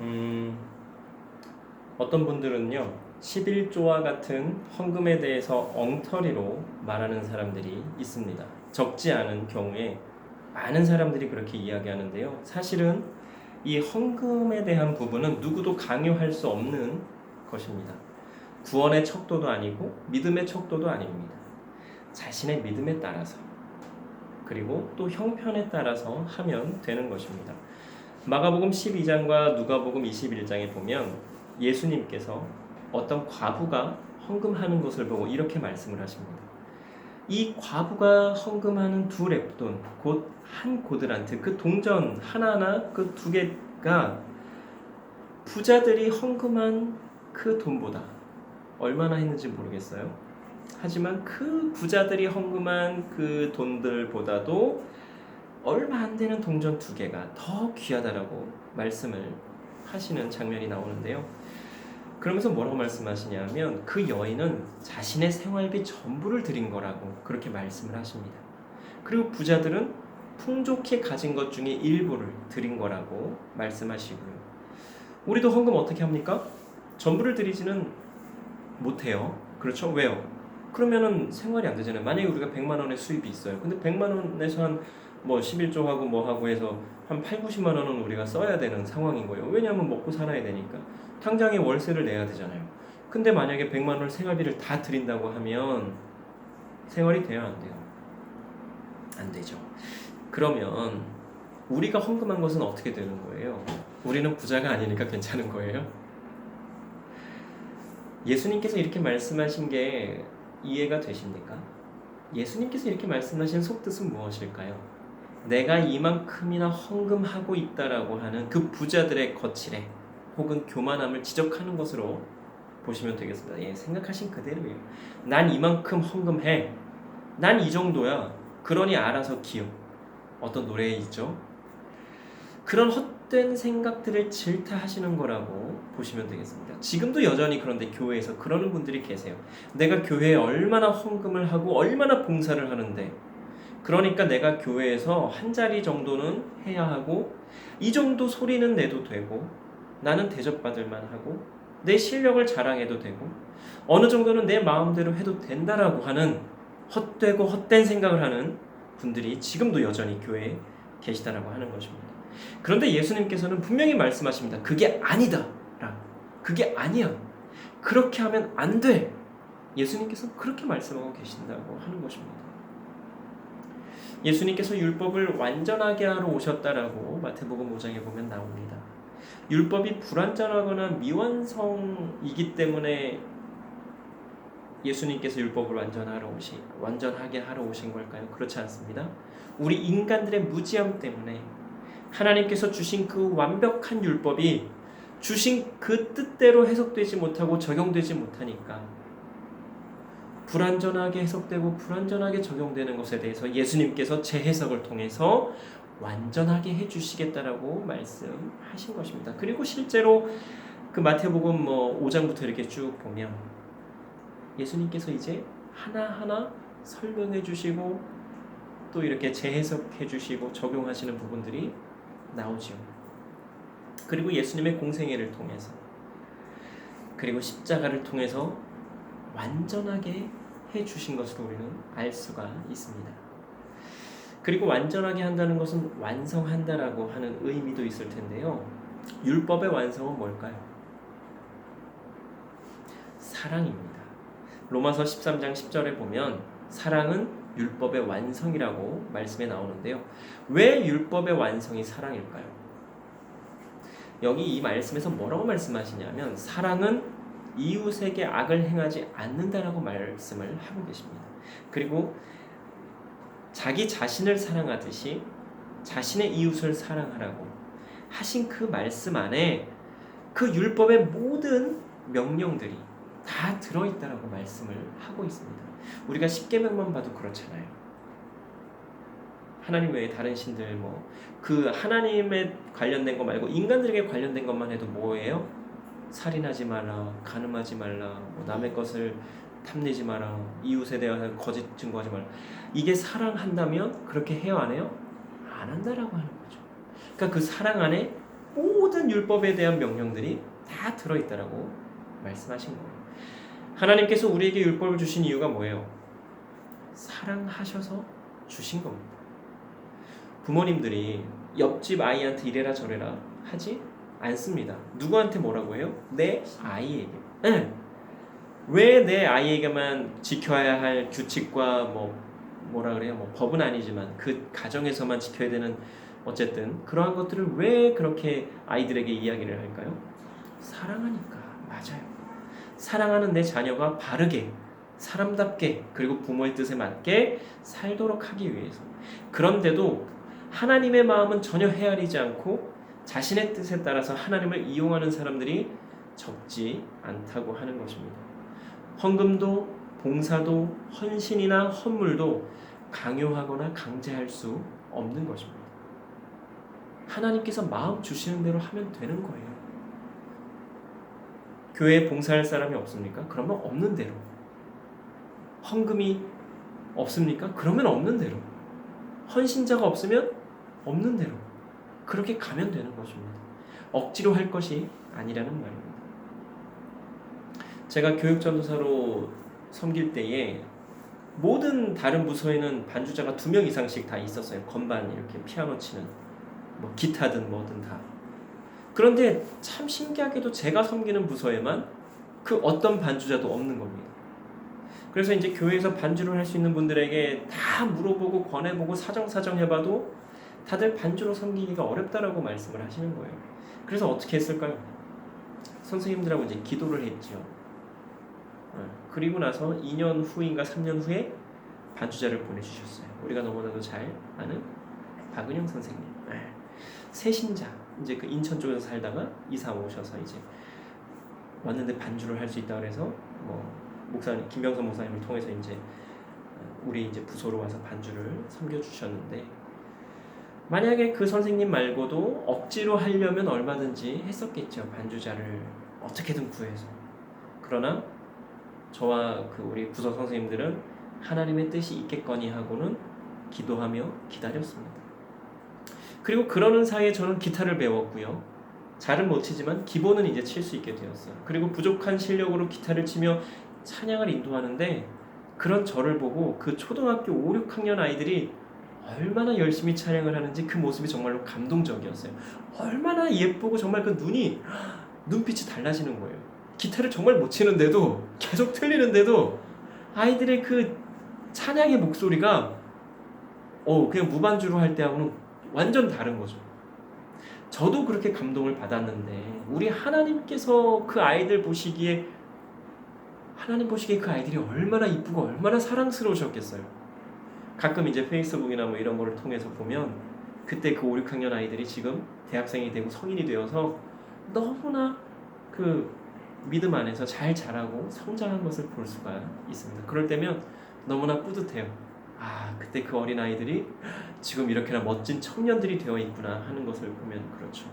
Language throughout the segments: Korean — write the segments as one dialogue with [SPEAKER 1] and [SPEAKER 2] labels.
[SPEAKER 1] 음, 어떤 분들은요, 11조와 같은 헌금에 대해서 엉터리로 말하는 사람들이 있습니다. 적지 않은 경우에 많은 사람들이 그렇게 이야기하는데요. 사실은 이 헌금에 대한 부분은 누구도 강요할 수 없는 것입니다. 구원의 척도도 아니고 믿음의 척도도 아닙니다. 자신의 믿음에 따라서 그리고 또 형편에 따라서 하면 되는 것입니다. 마가복음 12장과 누가복음 21장에 보면 예수님께서 어떤 과부가 헌금하는 것을 보고 이렇게 말씀을 하십니다. 이 과부가 헌금하는 2렙돈, 곧 한 고드란트, 그 동전 하나하나 그 2개가 부자들이 헌금한 그 돈보다 얼마나 했는지 모르겠어요. 하지만 그 부자들이 헌금한 그 돈들보다도 얼마 안 되는 동전 2개가 더 귀하다라고 말씀을 하시는 장면이 나오는데요. 그러면서 뭐라고 말씀하시냐면 그 여인은 자신의 생활비 전부를 드린 거라고 그렇게 말씀을 하십니다. 그리고 부자들은 풍족히 가진 것 중에 일부를 드린 거라고 말씀하시고요. 우리도 헌금 어떻게 합니까? 전부를 드리지는 못해요. 그렇죠? 왜요? 그러면은 생활이 안 되잖아요. 만약에 우리가 100만 원의 수입이 있어요. 근데 100만 원에서 한 11조 하고 뭐 하고 해서 한 8, 90만 원은 우리가 써야 되는 상황인 거예요. 왜냐하면 먹고 살아야 되니까. 당장에 월세를 내야 되잖아요. 근데 만약에 100만 원 생활비를 다 드린다고 하면 생활이 돼요, 안 돼요? 안 되죠. 그러면 우리가 헌금한 것은 어떻게 되는 거예요? 우리는 부자가 아니니까 괜찮은 거예요? 예수님께서 이렇게 말씀하신 게 이해가 되십니까? 예수님께서 이렇게 말씀하신 속뜻은 무엇일까요? 내가 이만큼이나 헌금하고 있다라고 하는 그 부자들의 거칠애 혹은 교만함을 지적하는 것으로 보시면 되겠습니다. 예, 생각하신 그대로예요. 난 이만큼 헌금해. 난 이 정도야. 그러니 알아서 기여. 어떤 노래에 있죠. 그런 헛된 생각들을 질타하시는 거라고 보시면 되겠습니다. 지금도 여전히 그런데 교회에서 그러는 분들이 계세요. 내가 교회에 얼마나 헌금을 하고 얼마나 봉사를 하는데 그러니까 내가 교회에서 한 자리 정도는 해야 하고 이 정도 소리는 내도 되고 나는 대접받을 만하고 내 실력을 자랑해도 되고 어느 정도는 내 마음대로 해도 된다라고 하는 헛되고 헛된 생각을 하는 분들이 지금도 여전히 교회에 계시다라고 하는 것입니다. 그런데 예수님께서는 분명히 말씀하십니다. 그게 아니다. 그게 아니야. 그렇게 하면 안 돼. 예수님께서 그렇게 말씀하고 계신다고 하는 것입니다. 예수님께서 율법을 완전하게 하러 오셨다라고 마태복음 5장에 보면 나옵니다. 율법이 불완전하거나 미완성이기 때문에 예수님께서 율법을 완전하게 하러 오신 걸까요? 그렇지 않습니다. 우리 인간들의 무지함 때문에 하나님께서 주신 그 완벽한 율법이 주신 그 뜻대로 해석되지 못하고 적용되지 못하니까 불완전하게 해석되고 불완전하게 적용되는 것에 대해서 예수님께서 재해석을 통해서 완전하게 해주시겠다라고 말씀하신 것입니다. 그리고 실제로 그 마태복음 5장부터 이렇게 쭉 보면 예수님께서 이제 하나하나 설명해 주시고 또 이렇게 재해석해 주시고 적용하시는 부분들이 나오죠. 그리고 예수님의 공생애를 통해서 그리고 십자가를 통해서 완전하게 해주신 것으로 우리는 알 수가 있습니다. 그리고 완전하게 한다는 것은 완성한다라고 하는 의미도 있을 텐데요. 율법의 완성은 뭘까요? 사랑입니다. 로마서 13장 10절에 보면 사랑은 율법의 완성이라고 말씀에 나오는데요. 왜 율법의 완성이 사랑일까요? 여기 이 말씀에서 뭐라고 말씀하시냐면 사랑은 이웃에게 악을 행하지 않는다라고 말씀을 하고 계십니다. 그리고 자기 자신을 사랑하듯이 자신의 이웃을 사랑하라고 하신 그 말씀 안에 그 율법의 모든 명령들이 다 들어있다라고 말씀을 하고 있습니다. 우리가 십계명만 봐도 그렇잖아요. 하나님 외에 다른 신들 그 하나님에 관련된 거 말고 인간들에게 관련된 것만 해도 뭐예요? 살인하지 마라, 간음하지 말라, 남의 것을 탐내지 마라, 이웃에 대해서 거짓 증거하지 마라. 이게 사랑한다면 그렇게 해요, 안 해요? 안 한다라고 하는 거죠. 그러니까 그 사랑 안에 모든 율법에 대한 명령들이 다 들어있다라고 말씀하신 거예요. 하나님께서 우리에게 율법을 주신 이유가 뭐예요? 사랑하셔서 주신 겁니다. 부모님들이 옆집 아이한테 이래라 저래라 하지 않습니다. 누구한테 뭐라고 해요? 내 아이에게. 네. 왜 내 아이에게만 지켜야 할 규칙과 뭐라 그래요? 법은 아니지만 그 가정에서만 지켜야 되는 어쨌든 그러한 것들을 왜 그렇게 아이들에게 이야기를 할까요? 사랑하니까. 맞아요. 사랑하는 내 자녀가 바르게 사람답게 그리고 부모의 뜻에 맞게 살도록 하기 위해서. 그런데도 하나님의 마음은 전혀 헤아리지 않고 자신의 뜻에 따라서 하나님을 이용하는 사람들이 적지 않다고 하는 것입니다. 헌금도 봉사도 헌신이나 헌물도 강요하거나 강제할 수 없는 것입니다. 하나님께서 마음 주시는 대로 하면 되는 거예요. 교회에 봉사할 사람이 없습니까? 그러면 없는 대로. 헌금이 없습니까? 그러면 없는 대로. 헌신자가 없으면 없는 대로. 그렇게 가면 되는 것입니다. 억지로 할 것이 아니라는 말입니다. 제가 교육전도사로 섬길 때에 모든 다른 부서에는 반주자가 2명 이상씩 다 있었어요. 건반 이렇게 피아노 치는 기타든 뭐든 다. 그런데 참 신기하게도 제가 섬기는 부서에만 그 어떤 반주자도 없는 겁니다. 그래서 이제 교회에서 반주를 할 수 있는 분들에게 다 물어보고 권해보고 사정사정 해봐도 다들 반주로 섬기기가 어렵다라고 말씀을 하시는 거예요. 그래서 어떻게 했을까요? 선생님들하고 이제 기도를 했죠. 그리고 나서 2년 후인가 3년 후에 반주자를 보내주셨어요. 우리가 너무나도 잘 아는 박은영 선생님. 새신자, 이제 그 인천 쪽에서 살다가 이사 오셔서 이제 왔는데 반주를 할 수 있다 그래서 목사님 김병선 목사님을 통해서 이제 우리 이제 부서로 와서 반주를 섬겨주셨는데, 만약에 그 선생님 말고도 억지로 하려면 얼마든지 했었겠죠. 반주자를 어떻게든 구해서. 그러나 저와 그 우리 부서 선생님들은 하나님의 뜻이 있겠거니 하고는 기도하며 기다렸습니다. 그리고 그러는 사이에 저는 기타를 배웠고요. 잘은 못 치지만 기본은 이제 칠 수 있게 되었어요. 그리고 부족한 실력으로 기타를 치며 찬양을 인도하는데, 그런 저를 보고 그 초등학교 5, 6학년 아이들이 얼마나 열심히 찬양을 하는지 그 모습이 정말로 감동적이었어요. 얼마나 예쁘고 정말 그 눈빛이 달라지는 거예요. 기타를 정말 못 치는데도 계속 틀리는데도 아이들의 그 찬양의 목소리가 그냥 무반주로 할 때하고는 완전 다른 거죠. 저도 그렇게 감동을 받았는데 우리 하나님께서 그 아이들 보시기에 그 아이들이 얼마나 이쁘고 얼마나 사랑스러우셨겠어요. 가끔 이제 페이스북이나 이런 거를 통해서 보면 그때 그 5, 6학년 아이들이 지금 대학생이 되고 성인이 되어서 너무나 그 믿음 안에서 잘 자라고 성장한 것을 볼 수가 있습니다. 그럴 때면 너무나 뿌듯해요. 그때 그 어린 아이들이 지금 이렇게나 멋진 청년들이 되어 있구나 하는 것을 보면 그렇죠.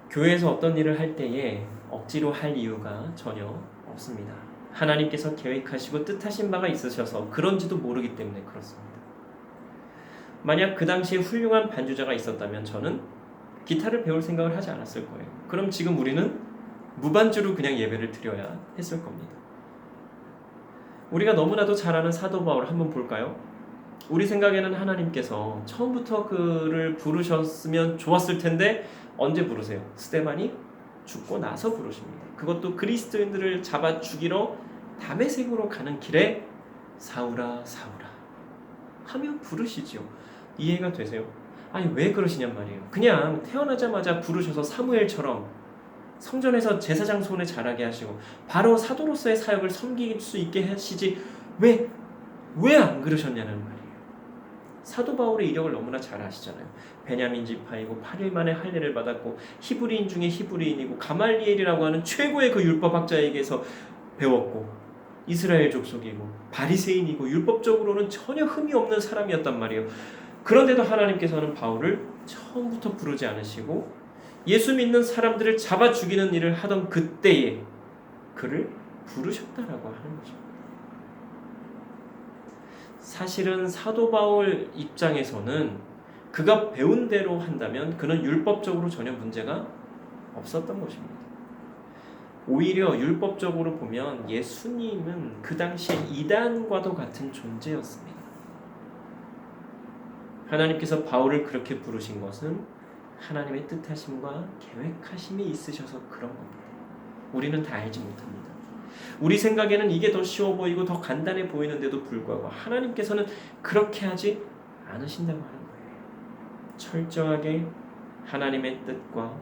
[SPEAKER 1] 교회에서 어떤 일을 할 때에 억지로 할 이유가 전혀 없습니다. 하나님께서 계획하시고 뜻하신 바가 있으셔서 그런지도 모르기 때문에 그렇습니다. 만약 그 당시에 훌륭한 반주자가 있었다면 저는 기타를 배울 생각을 하지 않았을 거예요. 그럼 지금 우리는 무반주로 그냥 예배를 드려야 했을 겁니다. 우리가 너무나도 잘 아는 사도 바울 한번 볼까요? 우리 생각에는 하나님께서 처음부터 그를 부르셨으면 좋았을 텐데 언제 부르세요? 스데반이 죽고 나서 부르십니다. 그것도 그리스도인들을 잡아 죽이러 다메섹으로 가는 길에 사울아 사울아 하며 부르시죠. 이해가 되세요? 아니 왜 그러시냔 말이에요. 그냥 태어나자마자 부르셔서 사무엘처럼 성전에서 제사장 손에 자라게 하시고 바로 사도로서의 사역을 섬길 수 있게 하시지 왜 안 그러셨냐는 말이에요. 사도 바울의 이력을 너무나 잘 아시잖아요. 베냐민 지파이고 8일 만에 할례를 받았고 히브리인 중에 히브리인이고 가말리엘이라고 하는 최고의 그 율법학자에게서 배웠고 이스라엘 족속이고 바리새인이고 율법적으로는 전혀 흠이 없는 사람이었단 말이에요. 그런데도 하나님께서는 바울을 처음부터 부르지 않으시고 예수 믿는 사람들을 잡아 죽이는 일을 하던 그때에 그를 부르셨다라고 하는 거죠. 사실은 사도 바울 입장에서는 그가 배운 대로 한다면 그는 율법적으로 전혀 문제가 없었던 것입니다. 오히려 율법적으로 보면 예수님은 그 당시에 이단과도 같은 존재였습니다. 하나님께서 바울을 그렇게 부르신 것은 하나님의 뜻하심과 계획하심이 있으셔서 그런 겁니다. 우리는 다 알지 못합니다. 우리 생각에는 이게 더 쉬워 보이고 더 간단해 보이는데도 불구하고 하나님께서는 그렇게 하지 않으신다고 하는 거예요. 철저하게 하나님의 뜻과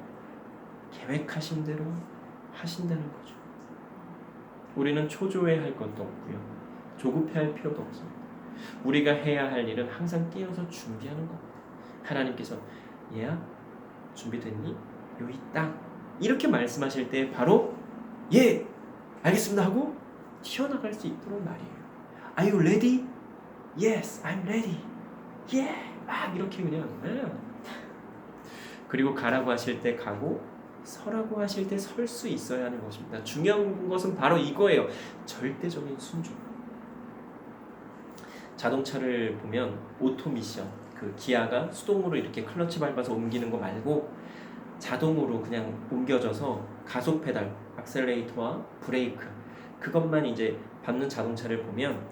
[SPEAKER 1] 계획하신 대로 하신다는 거죠. 우리는 초조해할 것도 없고요. 조급해할 필요도 없습니다. 우리가 해야 할 일은 항상 깨어서 준비하는 겁니다. 하나님께서 얘야 준비됐니? 요 있다. 이렇게 말씀하실 때 바로 예 알겠습니다 하고 튀어나갈 수 있도록 말이에요. Are you ready? Yes, I'm ready. Yeah, 막 이렇게 그냥 그리고 가라고 하실 때 가고 서라고 하실 때 설 수 있어야 하는 것입니다. 중요한 것은 바로 이거예요. 절대적인 순종. 자동차를 보면 오토미션, 그 기아가 수동으로 이렇게 클러치 밟아서 옮기는 거 말고 자동으로 그냥 옮겨져서 가속 페달, 악셀레이터와 브레이크 그것만 이제 밟는 자동차를 보면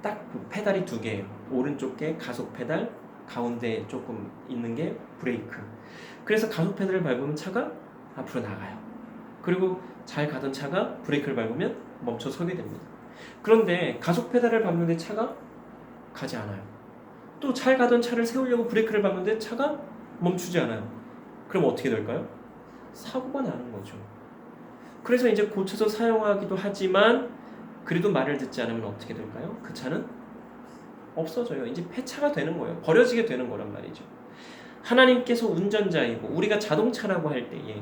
[SPEAKER 1] 딱 그 페달이 두 개예요. 오른쪽 게 가속 페달, 가운데 조금 있는 게 브레이크. 그래서 가속 페달을 밟으면 차가 앞으로 나가요. 그리고 잘 가던 차가 브레이크를 밟으면 멈춰 서게 됩니다. 그런데 가속 페달을 밟는데 차가 가지 않아요. 또 잘 가던 차를 세우려고 브레이크를 밟는데 차가 멈추지 않아요. 그럼 어떻게 될까요? 사고가 나는 거죠. 그래서 이제 고쳐서 사용하기도 하지만 그래도 말을 듣지 않으면 어떻게 될까요? 그 차는 없어져요. 이제 폐차가 되는 거예요. 버려지게 되는 거란 말이죠. 하나님께서 운전자이고 우리가 자동차라고 할 때에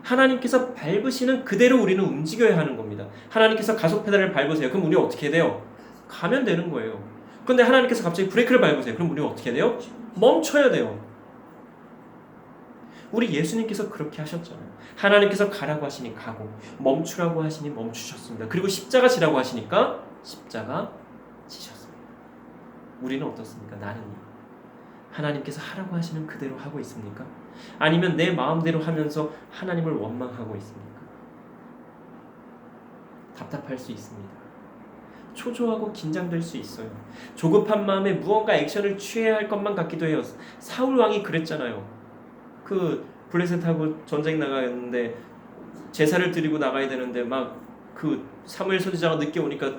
[SPEAKER 1] 하나님께서 밟으시는 그대로 우리는 움직여야 하는 겁니다. 하나님께서 가속 페달을 밟으세요. 그럼 우리는 어떻게 해야 돼요? 가면 되는 거예요. 근데 하나님께서 갑자기 브레이크를 밟으세요. 그럼 우리는 어떻게 해야 돼요? 멈춰야 돼요. 우리 예수님께서 그렇게 하셨잖아요. 하나님께서 가라고 하시니 가고 멈추라고 하시니 멈추셨습니다. 그리고 십자가 지라고 하시니까 십자가 지셨습니다. 우리는 어떻습니까? 나는요. 하나님께서 하라고 하시는 그대로 하고 있습니까? 아니면 내 마음대로 하면서 하나님을 원망하고 있습니까? 답답할 수 있습니다. 초조하고 긴장될 수 있어요. 조급한 마음에 무언가 액션을 취해야 할 것만 같기도 해요. 사울 왕이 그랬잖아요. 그 블레셋하고 전쟁 나가는데 제사를 드리고 나가야 되는데 막 그 사무엘 선지자가 늦게 오니까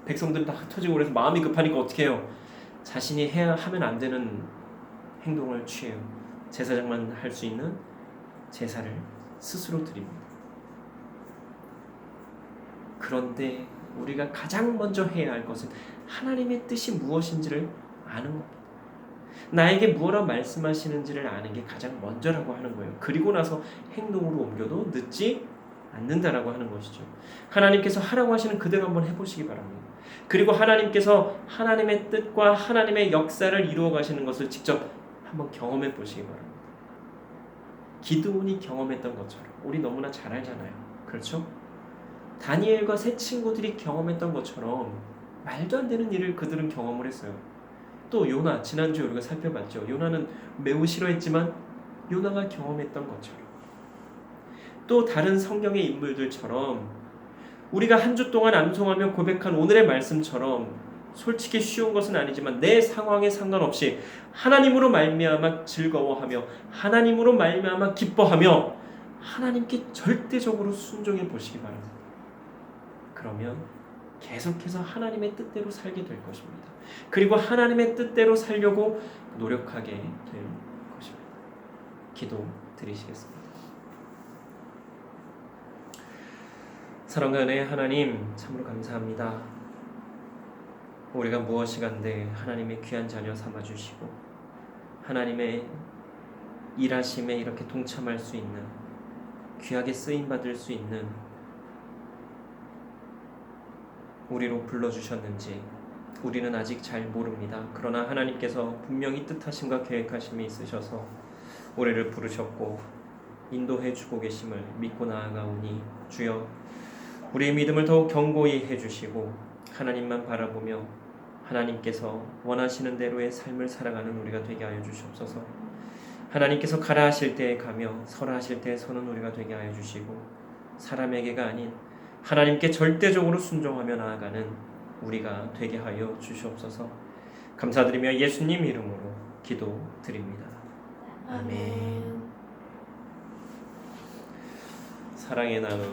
[SPEAKER 1] 백성들이 다 흩어지고 그래서 마음이 급하니까 어떻게 해요? 자신이 하면 안 되는 행동을 취해요. 제사장만 할 수 있는 제사를 스스로 드립니다. 그런데 우리가 가장 먼저 해야 할 것은 하나님의 뜻이 무엇인지를 아는 겁니다. 나에게 무엇라 말씀하시는지를 아는 게 가장 먼저라고 하는 거예요. 그리고 나서 행동으로 옮겨도 늦지 않는다라고 하는 것이죠. 하나님께서 하라고 하시는 그대로 한번 해보시기 바랍니다. 그리고 하나님께서 하나님의 뜻과 하나님의 역사를 이루어 가시는 것을 직접 한번 경험해 보시기 바랍니다. 기드온이 경험했던 것처럼 우리 너무나 잘 알잖아요. 그렇죠? 다니엘과 세 친구들이 경험했던 것처럼 말도 안 되는 일을 그들은 경험을 했어요. 또 요나, 지난주에 우리가 살펴봤죠. 요나는 매우 싫어했지만 요나가 경험했던 것처럼 또 다른 성경의 인물들처럼 우리가 한 주 동안 암송하며 고백한 오늘의 말씀처럼 솔직히 쉬운 것은 아니지만 내 상황에 상관없이 하나님으로 말미암아 즐거워하며 하나님으로 말미암아 기뻐하며 하나님께 절대적으로 순종해 보시기 바랍니다. 그러면 계속해서 하나님의 뜻대로 살게 될 것입니다. 그리고 하나님의 뜻대로 살려고 노력하게 될 것입니다. 기도 드리시겠습니다. 사랑과 은혜의 하나님 참으로 감사합니다. 우리가 무엇이간데 하나님의 귀한 자녀 삼아주시고 하나님의 일하심에 이렇게 동참할 수 있는 귀하게 쓰임받을 수 있는 우리로 불러주셨는지 우리는 아직 잘 모릅니다. 그러나 하나님께서 분명히 뜻하심과 계획하심이 있으셔서 우리를 부르셨고 인도해주고 계심을 믿고 나아가오니 주여 우리의 믿음을 더욱 견고히 해주시고 하나님만 바라보며 하나님께서 원하시는 대로의 삶을 살아가는 우리가 되게 하여 주시옵소서. 하나님께서 가라 하실 때에 가며 서라 하실 때에 서는 우리가 되게 하여 주시고, 사람에게가 아닌 하나님께 절대적으로 순종하며 나아가는 우리가 되게 하여 주시옵소서. 감사드리며 예수님 이름으로 기도드립니다. 아멘. 사랑의 나눔